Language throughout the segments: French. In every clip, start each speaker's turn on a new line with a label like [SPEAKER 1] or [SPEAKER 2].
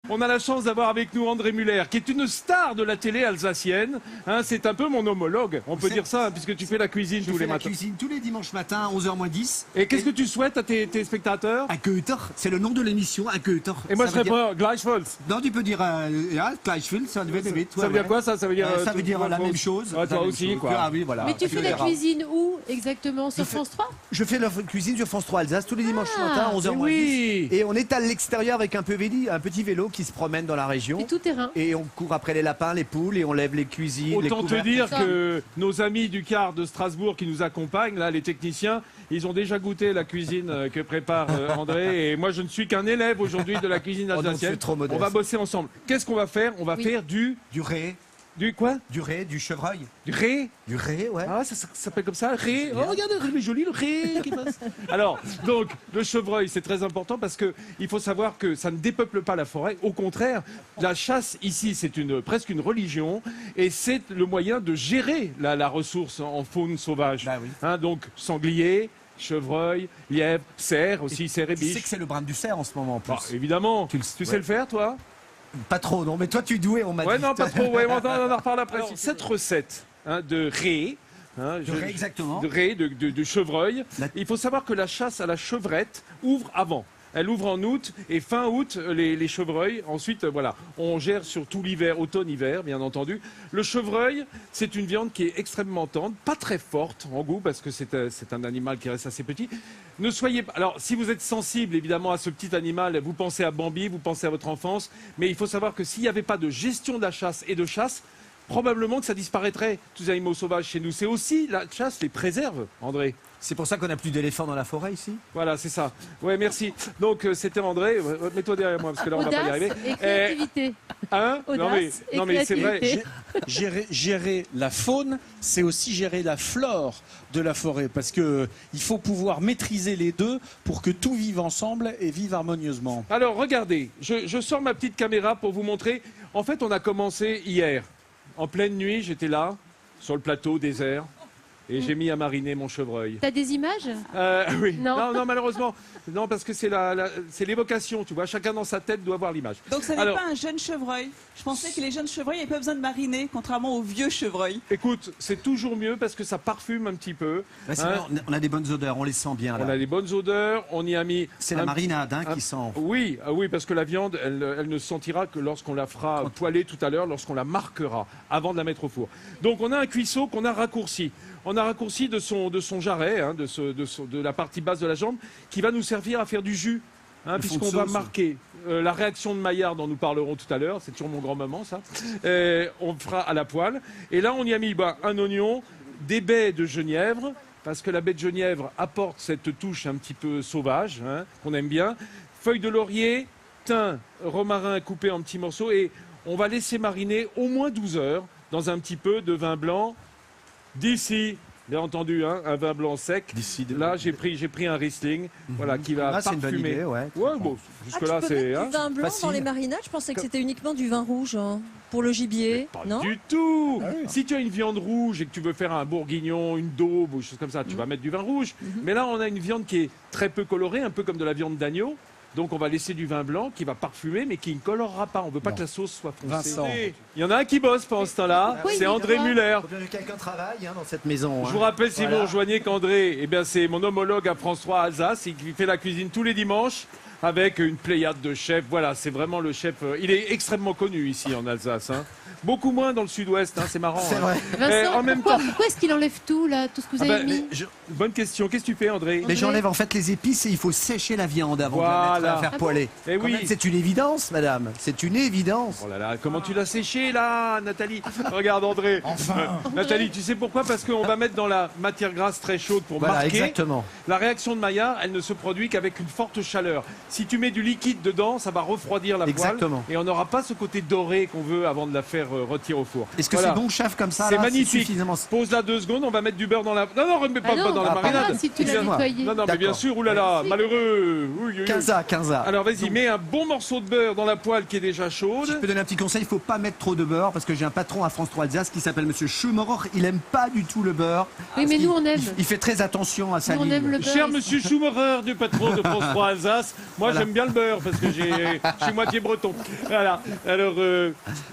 [SPEAKER 1] On a la chance d'avoir avec nous André Muller, qui est une star de la télé alsacienne. Hein, c'est un peu mon homologue, on peut dire ça, hein, puisque tu fais la cuisine tous les matins.
[SPEAKER 2] Je fais la cuisine tous les dimanches matins, 11h-10.
[SPEAKER 1] Et qu'est-ce que tu souhaites à tes spectateurs?
[SPEAKER 2] À Goethe, c'est le nom de l'émission, à Goethe.
[SPEAKER 1] Et moi je réponds Gleichfalls.
[SPEAKER 2] Non, tu peux dire Gleichfalls, ça veut dire.
[SPEAKER 1] Ça veut dire quoi ça? Ça veut dire,
[SPEAKER 2] la même chose.
[SPEAKER 1] Ouais, toi aussi, quoi.
[SPEAKER 2] Ah, oui, voilà.
[SPEAKER 3] Mais tu fais la cuisine où exactement? Sur France 3?
[SPEAKER 2] Je fais la cuisine sur France 3 Alsace tous les dimanches matins, 11h-10.
[SPEAKER 1] Oui.
[SPEAKER 2] Et on est à l'extérieur avec un petit vélo qui se promène dans la région.
[SPEAKER 3] Et tout terrain.
[SPEAKER 2] Et on court après les lapins, les poules et on lève les cuisines.
[SPEAKER 1] Autant
[SPEAKER 2] les
[SPEAKER 1] te dire que nos amis du quart de Strasbourg qui nous accompagnent, là, les techniciens, ils ont déjà goûté la cuisine que prépare André. Et moi, je ne suis qu'un élève aujourd'hui de la cuisine alsacienne. On va bosser ensemble. Qu'est-ce qu'on va faire? On va faire du
[SPEAKER 2] ré.
[SPEAKER 1] Du quoi?
[SPEAKER 2] Du ré, du chevreuil.
[SPEAKER 1] Du ré?
[SPEAKER 2] Du ré, ouais.
[SPEAKER 1] Ah, ça s'appelle comme ça, ré. Oh, regardez, il est joli, le ré qui passe. Alors, donc, le chevreuil, c'est très important parce que il faut savoir que ça ne dépeuple pas la forêt. Au contraire, la chasse ici, c'est presque une religion et c'est le moyen de gérer la ressource en faune sauvage.
[SPEAKER 2] Bah oui.
[SPEAKER 1] Hein, donc, sanglier, chevreuil, lièvre, cerf aussi, cerf et
[SPEAKER 2] Tu sais
[SPEAKER 1] biche.
[SPEAKER 2] que c'est le brin du cerf en ce moment en plus.
[SPEAKER 1] Ah, évidemment. Tu sais le faire, toi?
[SPEAKER 2] Pas trop, non, mais toi tu es doué, on m'a dit.
[SPEAKER 1] Ouais, non, pas trop. Ouais, on en reparle après. Alors, cette recette de ré. Hein,
[SPEAKER 2] exactement.
[SPEAKER 1] De ré, de chevreuil. Il faut savoir que la chasse à la chevrette ouvre avant. Elle ouvre en août et fin août les chevreuils. Ensuite, voilà, on gère sur tout l'hiver, automne-hiver, bien entendu. Le chevreuil, c'est une viande qui est extrêmement tendre, pas très forte en goût parce que c'est un animal qui reste assez petit. Ne soyez pas. Alors, si vous êtes sensible évidemment à ce petit animal, vous pensez à Bambi, vous pensez à votre enfance, mais il faut savoir que s'il n'y avait pas de gestion de la chasse et de chasse, probablement que ça disparaîtrait, tous les animaux sauvages chez nous. C'est aussi la chasse les préserve, André.
[SPEAKER 2] C'est pour ça qu'on n'a plus d'éléphants dans la forêt ici.
[SPEAKER 1] Voilà, c'est ça. Ouais, merci. Donc, c'était André. Mets-toi derrière moi, parce que là, on va pas y arriver.
[SPEAKER 3] Et créativité.
[SPEAKER 1] Hein?
[SPEAKER 3] Audace
[SPEAKER 1] non, mais c'est vrai.
[SPEAKER 4] Gérer la faune, c'est aussi gérer la flore de la forêt, parce que il faut pouvoir maîtriser les deux pour que tout vive ensemble et vive harmonieusement.
[SPEAKER 1] Alors, regardez, je sors ma petite caméra pour vous montrer. En fait, on a commencé hier. En pleine nuit, j'étais là, sur le plateau désert. Et j'ai mis à mariner mon chevreuil.
[SPEAKER 3] T'as des images?
[SPEAKER 1] Oui.
[SPEAKER 3] Non.
[SPEAKER 1] Non, malheureusement. Non, parce que c'est l'évocation, tu vois. Chacun dans sa tête doit avoir l'image.
[SPEAKER 5] Donc ça n'est pas un jeune chevreuil. Je pensais que les jeunes chevreuils n'avaient pas besoin de mariner, contrairement aux vieux chevreuils.
[SPEAKER 1] Écoute, c'est toujours mieux parce que ça parfume un petit peu.
[SPEAKER 2] Ouais, on a des bonnes odeurs, on les sent bien là.
[SPEAKER 1] On a des bonnes odeurs, on y a mis...
[SPEAKER 2] C'est la marinade qui sent.
[SPEAKER 1] Oui, parce que la viande, elle ne sentira que lorsqu'on la fera poêler tout à l'heure, lorsqu'on la marquera, avant de la mettre au four. Donc on a un cuisseau qu'on a raccourci. On a raccourci de son jarret, hein, de la partie basse de la jambe, qui va nous servir à faire du jus, hein, puisqu'on va marquer la réaction de Maillard dont nous parlerons tout à l'heure. C'est toujours mon grand-maman, ça. On le fera à la poêle. Et là, on y a mis un oignon, des baies de genièvre, parce que la baie de genièvre apporte cette touche un petit peu sauvage, hein, qu'on aime bien. Feuilles de laurier, thym, romarin coupé en petits morceaux. Et on va laisser mariner au moins 12 heures dans un petit peu de vin blanc. D'ici, bien entendu, hein, un vin blanc sec. Là, j'ai pris un Riesling, voilà, qui va parfumer.
[SPEAKER 2] C'est une bonne idée, ouais.
[SPEAKER 1] Bon, jusque-là,
[SPEAKER 6] tu peux
[SPEAKER 1] c'est...
[SPEAKER 6] mettre du vin blanc dans les marinades? Je pensais que c'était uniquement du vin rouge pour le gibier.
[SPEAKER 1] Pas
[SPEAKER 6] non
[SPEAKER 1] du tout. Si tu as une viande rouge et que tu veux faire un bourguignon, une daube ou des choses comme ça, tu vas mettre du vin rouge. Mais là, on a une viande qui est très peu colorée, un peu comme de la viande d'agneau. Donc on va laisser du vin blanc qui va parfumer mais qui ne colorera pas. On ne veut pas que la sauce soit foncée.
[SPEAKER 4] Vincent.
[SPEAKER 1] Il y en a un qui bosse pendant ce temps-là, c'est André Muller.
[SPEAKER 2] Il faut bien que quelqu'un travaille dans cette maison.
[SPEAKER 1] Je vous rappelle, si vous rejoignez qu'André, c'est mon homologue à France 3 Alsace, il fait la cuisine tous les dimanches avec une pléiade de chefs. Voilà, c'est vraiment le chef. Il est extrêmement connu ici en Alsace. Hein. Beaucoup moins dans le sud-ouest, hein, c'est marrant.
[SPEAKER 2] C'est vrai.
[SPEAKER 3] Vincent,
[SPEAKER 1] en même
[SPEAKER 3] pourquoi est-ce qu'il enlève tout, là, tout ce que vous avez mis?
[SPEAKER 1] Bonne question. Qu'est-ce que tu fais, André?
[SPEAKER 2] Mais j'enlève en fait les épices et il faut sécher la viande avant de la mettre à faire poêler.
[SPEAKER 1] Et oui.
[SPEAKER 2] C'est une évidence, madame. C'est une évidence.
[SPEAKER 1] Oh là là, comment tu l'as séché là, Nathalie? Regarde, André.
[SPEAKER 2] Enfin.
[SPEAKER 1] Nathalie, tu sais pourquoi? Parce qu'on va mettre dans la matière grasse très chaude pour marquer.
[SPEAKER 2] Exactement.
[SPEAKER 1] La réaction de Maillard, elle ne se produit qu'avec une forte chaleur. Si tu mets du liquide dedans, ça va refroidir la poêle.
[SPEAKER 2] Exactement.
[SPEAKER 1] Et on n'aura pas ce côté doré qu'on veut avant de la faire retirer au four.
[SPEAKER 2] Est-ce que c'est bon, chef, comme ça?
[SPEAKER 1] C'est magnifique. Pose là 2 secondes, on va mettre du beurre dans la... Non, remets pas le beurre dans la marinade.
[SPEAKER 3] Si tu l'as nettoyé.
[SPEAKER 1] Non, mais bien sûr, oulala, malheureux.
[SPEAKER 2] 15 A.
[SPEAKER 1] Alors vas-y, mets un bon morceau de beurre dans la poêle qui est déjà chaude.
[SPEAKER 2] Je peux donner un petit conseil, il ne faut pas mettre trop de beurre parce que j'ai un patron à France 3 Alsace qui s'appelle Monsieur Schumacher. Il aime pas du tout le beurre.
[SPEAKER 3] Oui, mais nous on aime.
[SPEAKER 2] Il fait très attention à sa
[SPEAKER 3] Nous on
[SPEAKER 2] ligne.
[SPEAKER 3] aime le beurre.
[SPEAKER 1] Cher Monsieur Schumacher, du patron de France 3 Alsace, Moi,
[SPEAKER 2] Voilà.
[SPEAKER 1] j'aime bien le beurre parce que je suis moitié breton. Voilà. Alors,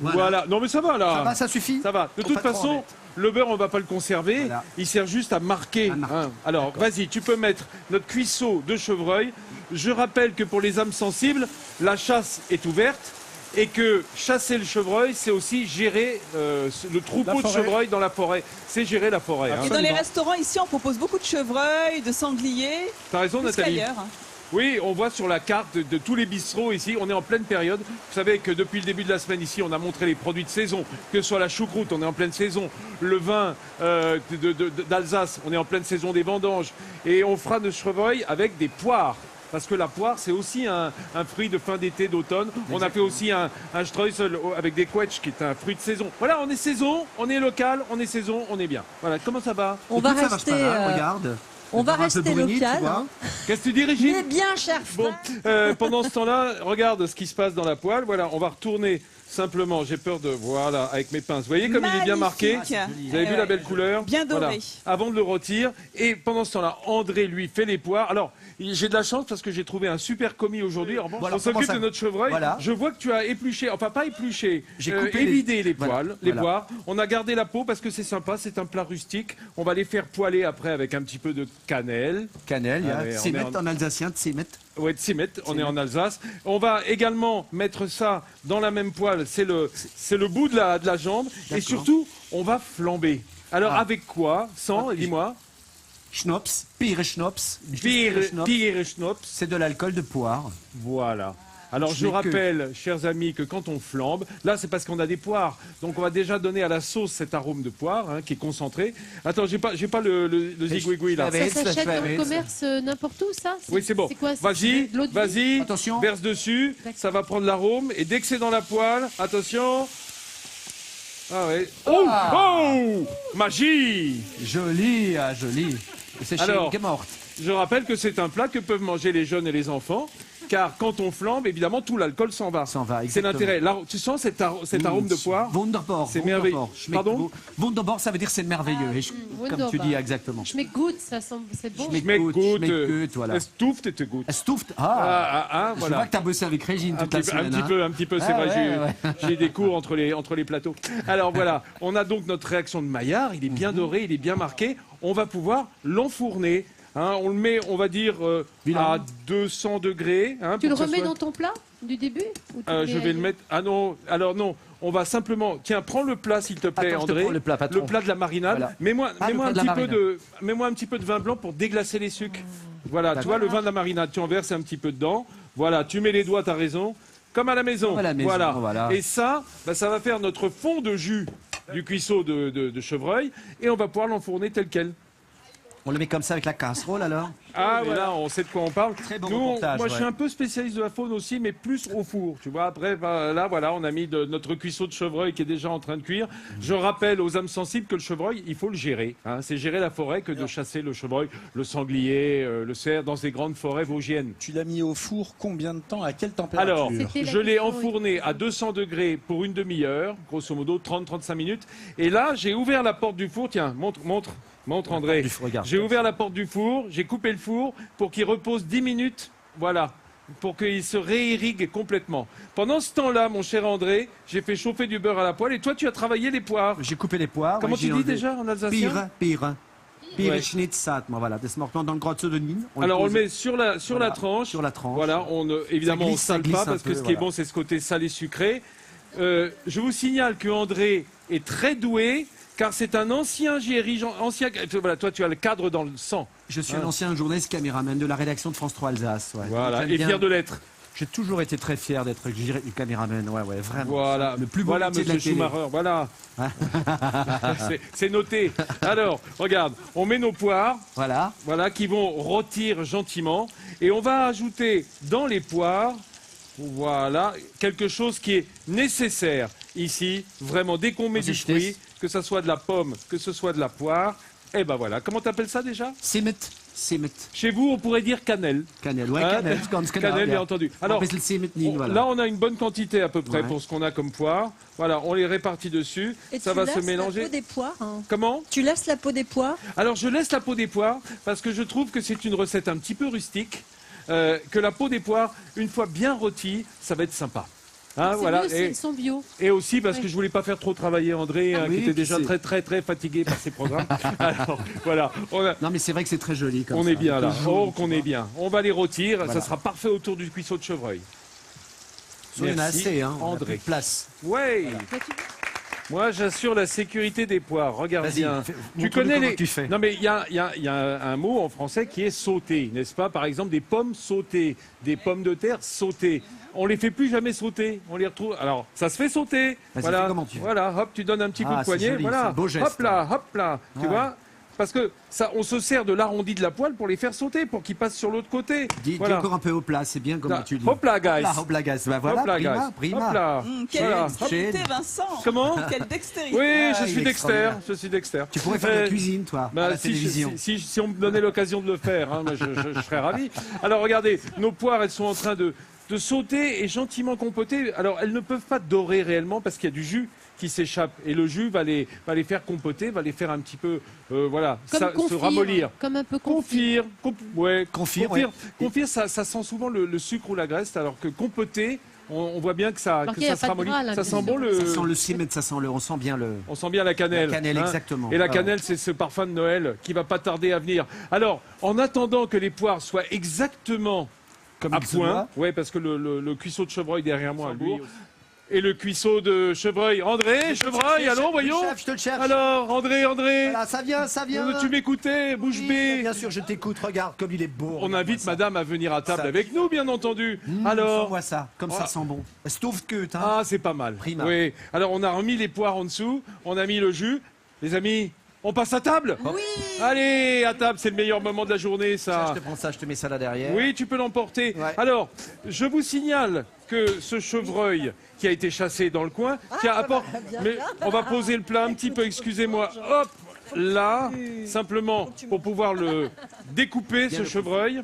[SPEAKER 1] voilà. Non, mais ça va là.
[SPEAKER 2] Ça va, ça suffit.
[SPEAKER 1] Ça va. De
[SPEAKER 2] Ton
[SPEAKER 1] toute
[SPEAKER 2] patron
[SPEAKER 1] façon,
[SPEAKER 2] en met.
[SPEAKER 1] le beurre, on va pas le conserver.
[SPEAKER 2] Voilà.
[SPEAKER 1] Il sert juste à marquer.
[SPEAKER 2] À marquer.
[SPEAKER 1] Hein. Alors, vas-y, tu peux mettre notre cuisseau de chevreuil. Je rappelle que pour les âmes sensibles, la chasse est ouverte. Et que chasser le chevreuil, c'est aussi gérer le troupeau de
[SPEAKER 4] forêt.
[SPEAKER 1] chevreuil dans la forêt. C'est gérer la forêt. Hein.
[SPEAKER 5] Et dans les restaurants ici, on propose beaucoup de chevreuils, de sangliers,
[SPEAKER 1] T'as raison,
[SPEAKER 5] plus
[SPEAKER 1] Nathalie.
[SPEAKER 5] qu'ailleurs.
[SPEAKER 1] Oui, on voit sur la carte de tous les bistrots ici, on est en pleine période. Vous savez que depuis le début de la semaine ici, on a montré les produits de saison, que ce soit la choucroute, on est en pleine saison, le vin d'Alsace, on est en pleine saison des vendanges. Et on fera nos chevreuils avec des poires. Parce que la poire, c'est aussi un fruit de fin d'été, d'automne. On a fait aussi un streusel avec des quetsch, qui est un fruit de saison. Voilà, on est saison, on est local, on est saison, on est bien. Voilà, comment ça va?
[SPEAKER 6] On va
[SPEAKER 2] Écoute, ça marche
[SPEAKER 6] rester,
[SPEAKER 2] pas mal, regarde.
[SPEAKER 6] on va
[SPEAKER 2] Le beurre un peu
[SPEAKER 6] rester
[SPEAKER 2] bruni, tu
[SPEAKER 6] local.
[SPEAKER 2] vois.
[SPEAKER 6] Hein.
[SPEAKER 1] Qu'est-ce que tu dis, Régine?
[SPEAKER 6] Mais bien, cher
[SPEAKER 1] Bon,
[SPEAKER 6] frère.
[SPEAKER 1] pendant ce temps-là, regarde ce qui se passe dans la poêle. Voilà, on va retourner simplement. J'ai peur de... Voilà, avec mes pinces. Vous voyez comme il est bien marqué?
[SPEAKER 5] Magnifique.
[SPEAKER 1] Vous avez vu
[SPEAKER 5] Eh
[SPEAKER 1] la
[SPEAKER 5] ouais.
[SPEAKER 1] belle couleur?
[SPEAKER 5] Bien doré.
[SPEAKER 1] Voilà. Avant de le rôtir. Et pendant ce temps-là, André, lui, fait les poires. Alors, j'ai de la chance parce que j'ai trouvé un super commis aujourd'hui. Alors,
[SPEAKER 2] Voilà,
[SPEAKER 1] on s'occupe
[SPEAKER 2] comment ça-
[SPEAKER 1] de notre chevreuil.
[SPEAKER 2] Voilà.
[SPEAKER 1] Je vois que tu as épluché, enfin pas épluché,
[SPEAKER 2] J'ai coupé
[SPEAKER 1] évidé les
[SPEAKER 2] Voilà,
[SPEAKER 1] poils, les
[SPEAKER 2] voilà.
[SPEAKER 1] poires. On a gardé la peau parce que c'est sympa, c'est un plat rustique. On va les faire poêler après avec un petit peu de cannelle.
[SPEAKER 2] Cannelle, il y
[SPEAKER 1] Ah, mais
[SPEAKER 2] a
[SPEAKER 1] on
[SPEAKER 2] Tzimet
[SPEAKER 1] est en-
[SPEAKER 2] en alsacien, Tzimet.
[SPEAKER 1] Ouais, de Simet, on est en Alsace. On va également mettre ça dans la même poêle, c'est le bout de la jambe. Et
[SPEAKER 2] D'accord.
[SPEAKER 1] surtout, on va flamber. Alors,
[SPEAKER 2] Ah.
[SPEAKER 1] avec quoi? Sans, dis-moi.
[SPEAKER 2] Schnapps, Pire Schnapps.
[SPEAKER 1] Pire Schnaps.
[SPEAKER 2] C'est de l'alcool de poire.
[SPEAKER 1] Voilà. Alors, je
[SPEAKER 2] Mais que-
[SPEAKER 1] rappelle, chers amis, que quand on flambe, là, c'est parce qu'on a des poires. Donc, on va déjà donner à la sauce cet arôme de poire, hein, qui est concentré. Attends, j'ai pas le zigouigoui, là.
[SPEAKER 2] je l'avais.
[SPEAKER 3] Ça s'achète dans le
[SPEAKER 2] Schweppes.
[SPEAKER 3] commerce n'importe où, ça?
[SPEAKER 1] Oui, c'est bon.
[SPEAKER 3] C'est quoi?
[SPEAKER 1] Vas-y,
[SPEAKER 3] de l'eau de vie?
[SPEAKER 1] vas-y,
[SPEAKER 2] Attention.
[SPEAKER 1] verse dessus,
[SPEAKER 3] D'accord.
[SPEAKER 1] ça va prendre l'arôme. Et dès que c'est dans la poêle, attention. Ah ouais. Oh, oh, magie.
[SPEAKER 2] Joli, ah, joli. C'est chez
[SPEAKER 1] Alors.
[SPEAKER 2] Gemort.
[SPEAKER 1] Je rappelle que c'est un plat que peuvent manger les jeunes et les enfants, car quand on flambe, évidemment, tout l'alcool s'en va.
[SPEAKER 2] S'en va,
[SPEAKER 1] C'est
[SPEAKER 2] exactement.
[SPEAKER 1] l'intérêt. Là, tu sens cet arôme de poire?
[SPEAKER 2] Wunderbar.
[SPEAKER 1] C'est merveilleux.
[SPEAKER 2] Schmeckt
[SPEAKER 1] Pardon
[SPEAKER 2] gut. Wunderbar, ça veut dire c'est merveilleux. Et comme tu
[SPEAKER 3] Wunderbar.
[SPEAKER 2] dis exactement.
[SPEAKER 3] Je m'écoute, ça semble, c'est bon.
[SPEAKER 2] Schmeckt
[SPEAKER 1] Schmeckt gut.
[SPEAKER 2] gut, voilà.
[SPEAKER 1] Es tuft et te gut.
[SPEAKER 2] Stuft.
[SPEAKER 1] Ah, ah,
[SPEAKER 2] Je
[SPEAKER 1] voilà.
[SPEAKER 2] vois que tu as bossé avec Régine
[SPEAKER 1] Un
[SPEAKER 2] toute la
[SPEAKER 1] petit,
[SPEAKER 2] semaine.
[SPEAKER 1] un petit peu, c'est
[SPEAKER 2] Ah
[SPEAKER 1] vrai,
[SPEAKER 2] ouais,
[SPEAKER 1] j'ai des cours entre les plateaux. Alors voilà, on a donc notre réaction de Maillard, il est bien doré, il est bien marqué, on va pouvoir l'enfourner. Hein, on le met, on va dire, à 200 degrés. Hein,
[SPEAKER 3] Tu le
[SPEAKER 1] pour que ça
[SPEAKER 3] remets
[SPEAKER 1] soit-
[SPEAKER 3] dans ton plat du début ou tu
[SPEAKER 1] Je
[SPEAKER 3] mets
[SPEAKER 1] vais le
[SPEAKER 3] ailleurs?
[SPEAKER 1] mettre... Ah non, alors non, on va simplement... Tiens, prends le plat, s'il te plaît,
[SPEAKER 2] Attends, je te
[SPEAKER 1] André.
[SPEAKER 2] prends le plat, patron.
[SPEAKER 1] Le plat de la marinade.
[SPEAKER 2] Voilà.
[SPEAKER 1] Mets-moi
[SPEAKER 2] Ah, le
[SPEAKER 1] mets-moi
[SPEAKER 2] plat
[SPEAKER 1] un,
[SPEAKER 2] de la
[SPEAKER 1] petit peu
[SPEAKER 2] marinade.
[SPEAKER 1] mets-moi un petit peu de vin blanc pour déglacer les sucres. Voilà, tu
[SPEAKER 2] D'accord.
[SPEAKER 1] vois, le vin de la marinade, tu en verses un petit peu dedans. Voilà, tu mets les doigts, t'as raison. Comme à la maison.
[SPEAKER 2] Comme à la maison, voilà.
[SPEAKER 1] Et ça, bah, ça va faire notre fond de jus du cuisseau de chevreuil. Et on va pouvoir l'enfourner tel quel.
[SPEAKER 2] On le met comme ça avec la casserole alors.
[SPEAKER 1] Ah voilà, on sait de quoi on parle.
[SPEAKER 2] Très bon
[SPEAKER 1] Nous,
[SPEAKER 2] reportage,
[SPEAKER 1] moi, je suis
[SPEAKER 2] ouais.
[SPEAKER 1] un peu spécialiste de la faune aussi, mais plus au four. Tu vois, après, bah, là, voilà, on a mis notre cuisseau de chevreuil qui est déjà en train de cuire. Je rappelle aux âmes sensibles que le chevreuil, il faut le gérer. Hein. C'est gérer la forêt que de chasser le chevreuil, le sanglier, le cerf dans ces grandes forêts vosgiennes.
[SPEAKER 4] Tu l'as mis au four combien de temps? À quelle température?
[SPEAKER 1] Alors,
[SPEAKER 3] C'était la
[SPEAKER 1] je l'ai
[SPEAKER 3] question,
[SPEAKER 1] enfourné à 200 degrés pour une demi-heure, grosso modo 30-35 minutes. Et là, j'ai ouvert la porte du four. Tiens, montre André.
[SPEAKER 2] du four, regarde.
[SPEAKER 1] J'ai ouvert la porte du four, j'ai coupé le four pour qu'il repose 10 minutes. Voilà. Pour qu'il se réirrigue complètement. Pendant ce temps-là, mon cher André, j'ai fait chauffer du beurre à la poêle. Et toi, tu as travaillé les poires.
[SPEAKER 2] J'ai coupé les poires.
[SPEAKER 1] Comment
[SPEAKER 2] oui,
[SPEAKER 1] tu
[SPEAKER 2] j'ai
[SPEAKER 1] dis
[SPEAKER 2] enlevé-
[SPEAKER 1] déjà en alsacien?
[SPEAKER 2] Pire.
[SPEAKER 1] Ouais.
[SPEAKER 2] Pire Schnitt, ça. Voilà, das macht man dans le grotte de Nîmes.
[SPEAKER 1] Alors on le
[SPEAKER 2] pose
[SPEAKER 1] met sur la
[SPEAKER 2] Voilà,
[SPEAKER 1] tranche.
[SPEAKER 2] sur la tranche.
[SPEAKER 1] Voilà, évidemment
[SPEAKER 2] Ça
[SPEAKER 1] on
[SPEAKER 2] glisse, ça
[SPEAKER 1] sale
[SPEAKER 2] glisse
[SPEAKER 1] pas
[SPEAKER 2] un
[SPEAKER 1] parce que
[SPEAKER 2] peu,
[SPEAKER 1] ce qui est
[SPEAKER 2] voilà.
[SPEAKER 1] bon c'est ce côté salé sucré. Je vous signale que André est très doué car c'est un ancien GRI, voilà, toi tu as le cadre dans le sang.
[SPEAKER 2] Je suis un ancien journaliste caméraman de la rédaction de France 3 Alsace. Ouais.
[SPEAKER 1] Voilà,
[SPEAKER 2] J'aime
[SPEAKER 1] et
[SPEAKER 2] bien.
[SPEAKER 1] fier de l'être.
[SPEAKER 2] J'ai toujours été très fier d'être caméraman. Ouais, vraiment.
[SPEAKER 1] Voilà,
[SPEAKER 2] Le plus beau
[SPEAKER 1] voilà
[SPEAKER 2] métier de
[SPEAKER 1] Monsieur
[SPEAKER 2] la télé.
[SPEAKER 1] Schumacher, voilà. C'est noté. Alors, regarde, on met nos poires.
[SPEAKER 2] Voilà.
[SPEAKER 1] Voilà, qui vont rôtir gentiment. Et on va ajouter dans les poires, voilà, quelque chose qui est nécessaire ici. Vraiment, dès qu'on met du
[SPEAKER 2] Vorsichtig.
[SPEAKER 1] fruit, que ce soit de la pomme, que ce soit de la poire, et ben voilà. Comment t'appelles ça déjà?
[SPEAKER 2] Simmet.
[SPEAKER 1] Chez vous, on pourrait dire cannelle.
[SPEAKER 2] Cannelle, ouais,
[SPEAKER 1] Hein,
[SPEAKER 2] cannelle, ganz genau,
[SPEAKER 1] Cannelle,
[SPEAKER 2] ja.
[SPEAKER 1] bien entendu.
[SPEAKER 2] Alors,
[SPEAKER 1] Alors,
[SPEAKER 2] voilà.
[SPEAKER 1] là, on a une bonne quantité à peu près
[SPEAKER 2] Ouais.
[SPEAKER 1] pour ce qu'on a comme poire. Voilà, on les répartit dessus.
[SPEAKER 6] Et
[SPEAKER 1] Ça
[SPEAKER 6] tu
[SPEAKER 1] va
[SPEAKER 6] laisses
[SPEAKER 1] se
[SPEAKER 6] la
[SPEAKER 1] mélanger.
[SPEAKER 6] peau des poires. Hein.
[SPEAKER 1] Comment?
[SPEAKER 6] Tu laisses la peau des poires.
[SPEAKER 1] Alors je laisse la peau des poires parce que je trouve que c'est une recette un petit peu rustique. que la peau des poires, une fois bien rôtie, ça va être sympa. Hein,
[SPEAKER 3] C'est
[SPEAKER 1] voilà.
[SPEAKER 3] mieux s'ils sont bio.
[SPEAKER 1] Et aussi parce
[SPEAKER 3] Oui.
[SPEAKER 1] que je voulais pas faire trop travailler André,
[SPEAKER 2] Ah oui,
[SPEAKER 1] qui était
[SPEAKER 2] puis
[SPEAKER 1] déjà
[SPEAKER 2] c'est-
[SPEAKER 1] très très très fatigué par ses programmes. Alors voilà,
[SPEAKER 2] Non, mais c'est vrai que c'est très joli. Comme
[SPEAKER 1] on
[SPEAKER 2] ça.
[SPEAKER 1] est bien là.
[SPEAKER 2] Toujours,
[SPEAKER 1] Oh,
[SPEAKER 2] tu
[SPEAKER 1] qu'on
[SPEAKER 2] vois.
[SPEAKER 1] est bien. On va les rôtir.
[SPEAKER 2] Voilà.
[SPEAKER 1] Ça sera parfait autour du cuisseau de chevreuil.
[SPEAKER 2] Il y en a
[SPEAKER 1] Merci,
[SPEAKER 2] assez, hein. On a
[SPEAKER 1] André.
[SPEAKER 2] plus de place.
[SPEAKER 1] Ouais.
[SPEAKER 3] Bah, tu-
[SPEAKER 1] Moi, j'assure la sécurité des poires. Regarde
[SPEAKER 2] Vas-y,
[SPEAKER 1] bien.
[SPEAKER 2] fais-
[SPEAKER 1] Tu
[SPEAKER 2] montre-nous
[SPEAKER 1] connais
[SPEAKER 2] comment
[SPEAKER 1] les.
[SPEAKER 2] tu fais.
[SPEAKER 1] Non, mais il y a un mot en français qui est sauter, n'est-ce pas? Par exemple, des pommes sautées, des pommes de terre sautées. On les fait plus jamais sauter. On les retrouve. Alors, ça se fait sauter.
[SPEAKER 2] Vas-y,
[SPEAKER 1] Voilà.
[SPEAKER 2] fais comment tu fais.
[SPEAKER 1] Voilà. Hop, tu donnes un petit coup
[SPEAKER 2] Ah,
[SPEAKER 1] de
[SPEAKER 2] c'est
[SPEAKER 1] poignet.
[SPEAKER 2] joli, c'est
[SPEAKER 1] Voilà.
[SPEAKER 2] un beau geste.
[SPEAKER 1] Hop là, hop là. Tu
[SPEAKER 2] Ouais.
[SPEAKER 1] vois? Parce que ça, on se sert de l'arrondi de la poêle pour les faire sauter, pour qu'ils passent sur l'autre côté.
[SPEAKER 2] Dis
[SPEAKER 1] Voilà.
[SPEAKER 2] encore un peu au plat, c'est bien comme
[SPEAKER 1] Là,
[SPEAKER 2] tu dis.
[SPEAKER 1] hop là, guys.
[SPEAKER 2] Hop là, guys. Bah voilà,
[SPEAKER 1] Hop là,
[SPEAKER 2] prima,
[SPEAKER 1] guys.
[SPEAKER 2] prima.
[SPEAKER 1] Hop là.
[SPEAKER 5] Quelle
[SPEAKER 1] Voilà.
[SPEAKER 5] dextérité, Vincent.
[SPEAKER 1] Comment?
[SPEAKER 5] Quelle dextérité.
[SPEAKER 1] Oui,
[SPEAKER 2] Ah,
[SPEAKER 1] je
[SPEAKER 2] il
[SPEAKER 1] suis
[SPEAKER 2] est
[SPEAKER 1] Dexter.
[SPEAKER 2] extraordinaire.
[SPEAKER 1] Je suis Dexter.
[SPEAKER 2] Tu pourrais faire de
[SPEAKER 1] Euh,
[SPEAKER 2] la cuisine, toi,
[SPEAKER 1] Bah,
[SPEAKER 2] à la
[SPEAKER 1] si,
[SPEAKER 2] télévision.
[SPEAKER 1] si on me donnait l'occasion de le faire, hein, moi, je serais ravi. Alors regardez, nos poires, elles sont en train de sauter et gentiment compoter. Alors elles ne peuvent pas dorer réellement parce qu'il y a du jus qui s'échappe et le jus va les faire compoter, va les faire un petit peu, voilà,
[SPEAKER 3] Comme
[SPEAKER 1] se
[SPEAKER 3] confire,
[SPEAKER 1] ramollir.
[SPEAKER 3] Comme un peu confire.
[SPEAKER 1] Confire,
[SPEAKER 2] ouais.
[SPEAKER 1] confire, ça sent souvent le sucre ou la graisse, alors que compoter, on voit bien que ça,
[SPEAKER 3] Alors
[SPEAKER 1] que
[SPEAKER 3] qu'il y a
[SPEAKER 1] ça se
[SPEAKER 3] pas de
[SPEAKER 1] ramollit.
[SPEAKER 3] gras, là,
[SPEAKER 1] Ça
[SPEAKER 3] bien
[SPEAKER 1] sent
[SPEAKER 3] sûr.
[SPEAKER 1] bon le.
[SPEAKER 2] Ça sent le cimet, ça sent le... On sent bien le...
[SPEAKER 1] On sent bien la cannelle.
[SPEAKER 2] La cannelle,
[SPEAKER 1] hein.
[SPEAKER 2] exactement.
[SPEAKER 1] Et la
[SPEAKER 2] Ah.
[SPEAKER 1] cannelle, c'est ce parfum de Noël qui va pas tarder à venir. Alors, en attendant que les poires soient exactement
[SPEAKER 2] Comme
[SPEAKER 1] à
[SPEAKER 2] il se
[SPEAKER 1] point,
[SPEAKER 2] doit.
[SPEAKER 1] ouais, parce que le cuisseau de chevreuil derrière moi, lui, et le cuisseau de chevreuil. André, chevreuil, allons, voyons.
[SPEAKER 2] Chef, je te le cherche.
[SPEAKER 1] Alors, André,
[SPEAKER 2] Voilà, ça vient, ça vient.
[SPEAKER 1] tu m'écoutais, bouche
[SPEAKER 2] Oui,
[SPEAKER 1] bée.
[SPEAKER 2] bien sûr, je t'écoute. Regarde comme il est beau.
[SPEAKER 1] On invite madame à venir à table
[SPEAKER 2] Ça-
[SPEAKER 1] avec nous, bien entendu.
[SPEAKER 2] On
[SPEAKER 1] Alors,
[SPEAKER 2] voit ça, comme ça
[SPEAKER 1] Ah.
[SPEAKER 2] sent bon. Stove que, hein.
[SPEAKER 1] ah, c'est pas mal.
[SPEAKER 2] Prima.
[SPEAKER 1] Oui. Alors, on a remis les poires en dessous, on a mis le jus. Les amis, on passe à table?
[SPEAKER 6] Oui.
[SPEAKER 1] Allez, à table, c'est le meilleur moment de la journée,
[SPEAKER 2] Tiens,
[SPEAKER 1] ça.
[SPEAKER 2] je te prends ça, je te mets ça là derrière.
[SPEAKER 1] Oui, tu peux l'emporter.
[SPEAKER 2] Ouais.
[SPEAKER 1] Alors, je vous signale que ce chevreuil qui a été chassé dans le coin, tiens, apporte. Mais on va poser le plat un petit peu, excusez-moi. Hop, là, simplement pour pouvoir le découper, ce chevreuil.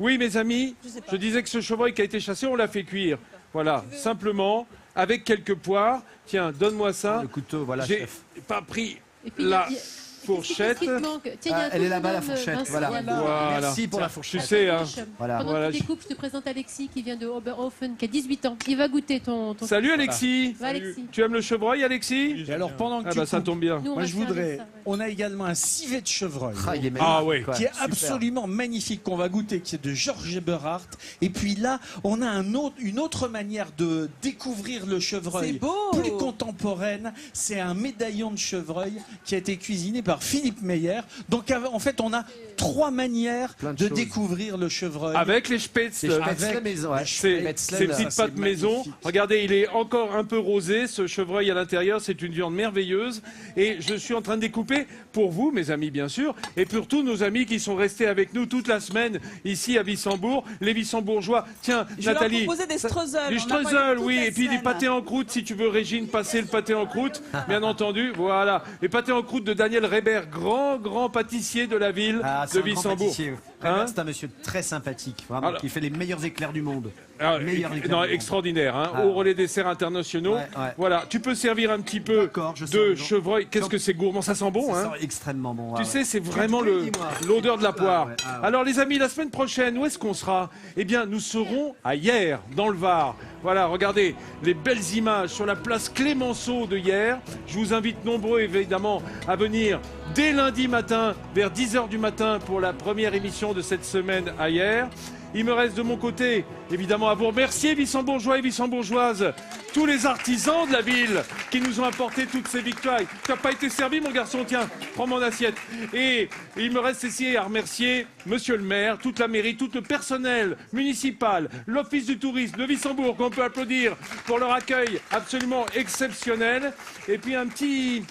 [SPEAKER 1] Oui, mes amis, je disais que ce chevreuil qui a été chassé, on l'a fait cuire. Voilà, simplement, avec quelques poires. Tiens, donne-moi ça.
[SPEAKER 2] Le couteau, voilà,
[SPEAKER 1] J'ai
[SPEAKER 2] chef.
[SPEAKER 1] pas pris
[SPEAKER 3] Et puis,
[SPEAKER 1] la
[SPEAKER 3] il y a-
[SPEAKER 1] fourchette.
[SPEAKER 3] qu'est-ce qui te manque Tiens, il y a un
[SPEAKER 2] Ah, elle est
[SPEAKER 3] tout
[SPEAKER 2] là-bas, la
[SPEAKER 3] jeune homme,
[SPEAKER 2] fourchette,
[SPEAKER 3] Vincent,
[SPEAKER 2] voilà.
[SPEAKER 3] il y a un-
[SPEAKER 1] Voilà.
[SPEAKER 2] Merci pour la
[SPEAKER 1] Tu
[SPEAKER 2] fourchette.
[SPEAKER 1] sais, hein.
[SPEAKER 2] Voilà.
[SPEAKER 3] Pendant
[SPEAKER 1] Voilà,
[SPEAKER 3] que tu
[SPEAKER 1] je-
[SPEAKER 3] découpes, je te présente Alexis qui vient de Oberhofen, qui a 18 ans. Il va goûter ton...
[SPEAKER 1] Salut Alexis.
[SPEAKER 3] Va, Alexis.
[SPEAKER 1] Tu aimes le chevreuil, Alexis?
[SPEAKER 4] Et alors pendant que
[SPEAKER 1] Ah
[SPEAKER 4] tu
[SPEAKER 1] bah ça
[SPEAKER 4] coupes,
[SPEAKER 1] tombe bien.
[SPEAKER 3] Nous, on
[SPEAKER 4] moi
[SPEAKER 3] va
[SPEAKER 4] je
[SPEAKER 3] servir
[SPEAKER 4] voudrais,
[SPEAKER 3] ça, ouais.
[SPEAKER 4] on a également un civet de chevreuil.
[SPEAKER 2] Ah, il est magnifique,
[SPEAKER 1] Ah ouais.
[SPEAKER 2] quoi.
[SPEAKER 4] Qui est
[SPEAKER 2] Super.
[SPEAKER 4] absolument magnifique, qu'on va goûter, qui est de Georges Eberhardt. Et puis là, on a une autre manière de découvrir le chevreuil.
[SPEAKER 5] C'est beau.
[SPEAKER 4] Plus contemporaine, c'est un médaillon de chevreuil qui a été cuisiné par Philippe Meyer. Donc en fait, on a trois manières
[SPEAKER 2] Plein de
[SPEAKER 4] de
[SPEAKER 2] choses.
[SPEAKER 4] découvrir le chevreuil.
[SPEAKER 1] Avec les spätzle.
[SPEAKER 2] Spätzle maison, ouais.
[SPEAKER 1] Ces
[SPEAKER 2] Spätzle,
[SPEAKER 1] petites
[SPEAKER 4] ça,
[SPEAKER 1] pâtes
[SPEAKER 4] c'est
[SPEAKER 1] maison.
[SPEAKER 4] magnifique.
[SPEAKER 1] Regardez, il est encore un peu rosé, ce chevreuil à l'intérieur. C'est une viande merveilleuse. Et je suis en train de découper pour vous, mes amis, bien sûr, et pour tous nos amis qui sont restés avec nous toute la semaine ici à Wissembourg. Les Wissembourgeois. Tiens,
[SPEAKER 5] Je vais leur
[SPEAKER 1] Nathalie.
[SPEAKER 5] proposer des streusells.
[SPEAKER 1] Du
[SPEAKER 5] On n'a pas eu
[SPEAKER 1] streusel,
[SPEAKER 5] toute
[SPEAKER 1] oui,
[SPEAKER 5] la
[SPEAKER 1] et puis du
[SPEAKER 5] semaine.
[SPEAKER 1] pâté en croûte, si tu veux, Régine, passer le pâté en croûte, bien entendu, voilà. Les pâtés en croûte de Daniel Reber, grand pâtissier de la ville
[SPEAKER 2] Ah,
[SPEAKER 1] de
[SPEAKER 2] c'est un grand
[SPEAKER 1] Wissembourg.
[SPEAKER 2] pâtissier.
[SPEAKER 1] Hein
[SPEAKER 2] C'est un monsieur très sympathique, vraiment,
[SPEAKER 1] Alors-
[SPEAKER 2] qui fait les meilleurs éclairs du monde.
[SPEAKER 1] Ah,
[SPEAKER 2] Meilleur éclair
[SPEAKER 1] non,
[SPEAKER 2] du monde.
[SPEAKER 1] extraordinaire, hein,
[SPEAKER 2] Ah.
[SPEAKER 1] au relais desserts internationaux.
[SPEAKER 2] Ouais, ouais.
[SPEAKER 1] Voilà, tu peux servir un petit peu
[SPEAKER 2] D'accord, je
[SPEAKER 1] de
[SPEAKER 2] sens-
[SPEAKER 1] chevreuil. Qu'est-ce
[SPEAKER 2] Donc-
[SPEAKER 1] que c'est gourmand, ça sent bon,
[SPEAKER 2] Ça
[SPEAKER 1] hein.
[SPEAKER 2] sent extrêmement bon.
[SPEAKER 1] Tu
[SPEAKER 2] ouais,
[SPEAKER 1] sais,
[SPEAKER 2] ouais.
[SPEAKER 1] c'est vraiment
[SPEAKER 2] Tu dis, moi.
[SPEAKER 1] l'odeur de la poire.
[SPEAKER 2] Ah ouais, ah ouais.
[SPEAKER 1] Alors, les amis, la semaine prochaine, où est-ce qu'on sera? Eh bien, nous serons à Hyères, dans le Var. Voilà, regardez les belles images sur la place Clémenceau de Hyères. Je vous invite nombreux, évidemment, à venir dès lundi matin, vers 10h du matin, pour la première émission de cette semaine à Hyères. Il me reste de mon côté, évidemment, à vous remercier, Wissembourgeois et Wissembourgeoises, tous les artisans de la ville qui nous ont apporté toutes ces victoires. Tu n'as pas été servi, mon garçon, tiens, prends mon assiette. Et il me reste ici à remercier monsieur le maire, toute la mairie, tout le personnel municipal, l'office du tourisme de Wissembourg, qu'on peut applaudir pour leur accueil absolument exceptionnel. Et puis un petit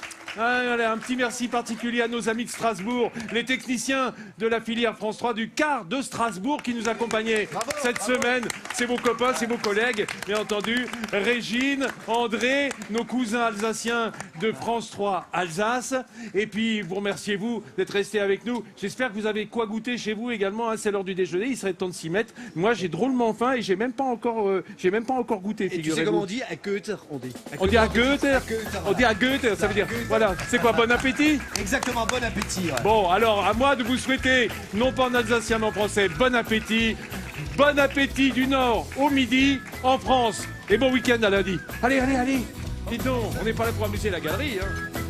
[SPEAKER 1] merci particulier à nos amis de Strasbourg, les techniciens de la filière France 3 du quart de Strasbourg qui nous accompagnaient cette semaine. C'est vos copains, c'est vos collègues, bien entendu. Régine, André, nos cousins alsaciens de France 3 Alsace. Et puis, vous remerciez-vous d'être restés avec nous. J'espère que vous avez quoi goûter chez vous également. Hein, c'est l'heure du déjeuner, il serait temps de s'y mettre. Moi, j'ai drôlement faim et j'ai même pas encore goûté.
[SPEAKER 2] Et tu sais
[SPEAKER 1] figurez-vous.
[SPEAKER 2] comment on dit? À Goethe, on dit.
[SPEAKER 1] On dit à Goethe. On dit à Goethe, ça veut dire. Voilà, c'est quoi, bon appétit?
[SPEAKER 2] Exactement, bon appétit. Ouais.
[SPEAKER 1] Bon, alors, à moi de vous souhaiter, non pas en alsacien, mais en français, bon appétit. Bon appétit du nord au midi en France. Et bon week-end à lundi. Allez, allez, allez. Dites donc, on n'est pas là pour amuser la galerie. Hein.